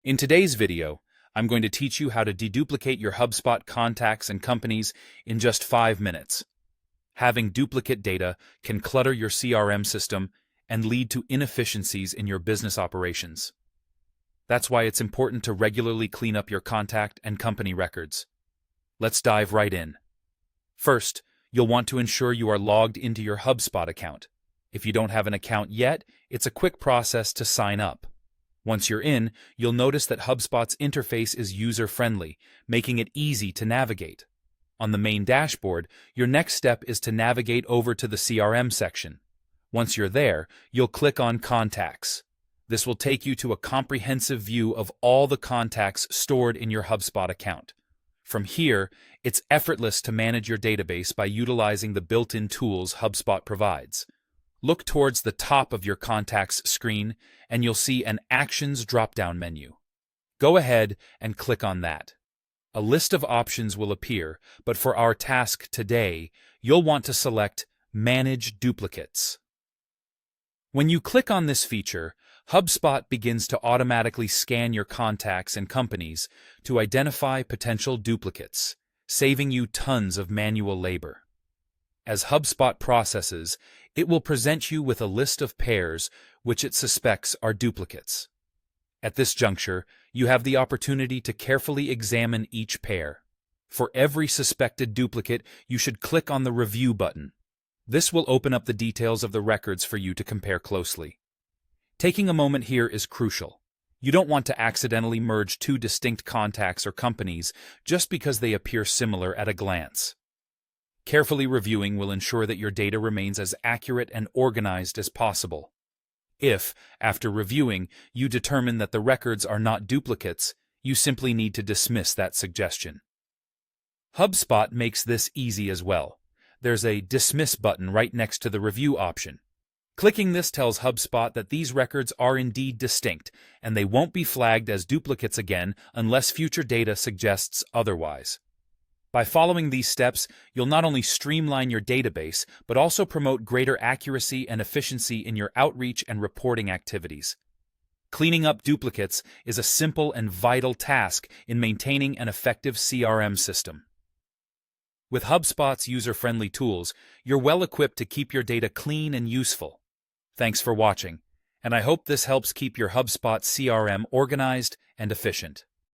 In today's video, I'm going to teach you how to deduplicate your HubSpot contacts and companies in just 5 minutes. Having duplicate data can clutter your CRM system and lead to inefficiencies in your business operations. That's why it's important to regularly clean up your contact and company records. Let's dive right in. First, you'll want to ensure you are logged into your HubSpot account. If you don't have an account yet, it's a quick process to sign up. Once you're in, you'll notice that HubSpot's interface is user-friendly, making it easy to navigate. On the main dashboard, your next step is to navigate over to the CRM section. Once you're there, you'll click on Contacts. This will take you to a comprehensive view of all the contacts stored in your HubSpot account. From here, it's effortless to manage your database by utilizing the built-in tools HubSpot provides. Look towards the top of your contacts screen, and you'll see an Actions drop-down menu. Go ahead and click on that. A list of options will appear, but for our task today, you'll want to select Manage Duplicates. When you click on this feature, HubSpot begins to automatically scan your contacts and companies to identify potential duplicates, saving you tons of manual labor. As HubSpot processes, it will present you with a list of pairs which it suspects are duplicates. At this juncture, you have the opportunity to carefully examine each pair. For every suspected duplicate, you should click on the Review button. This will open up the details of the records for you to compare closely. Taking a moment here is crucial. You don't want to accidentally merge two distinct contacts or companies just because they appear similar at a glance. Carefully reviewing will ensure that your data remains as accurate and organized as possible. If, after reviewing, you determine that the records are not duplicates, you simply need to dismiss that suggestion. HubSpot makes this easy as well. There's a Dismiss button right next to the Review option. Clicking this tells HubSpot that these records are indeed distinct, and they won't be flagged as duplicates again unless future data suggests otherwise. By following these steps, you'll not only streamline your database, but also promote greater accuracy and efficiency in your outreach and reporting activities. Cleaning up duplicates is a simple and vital task in maintaining an effective CRM system. With HubSpot's user-friendly tools, you're well equipped to keep your data clean and useful. Thanks for watching, and I hope this helps keep your HubSpot CRM organized and efficient.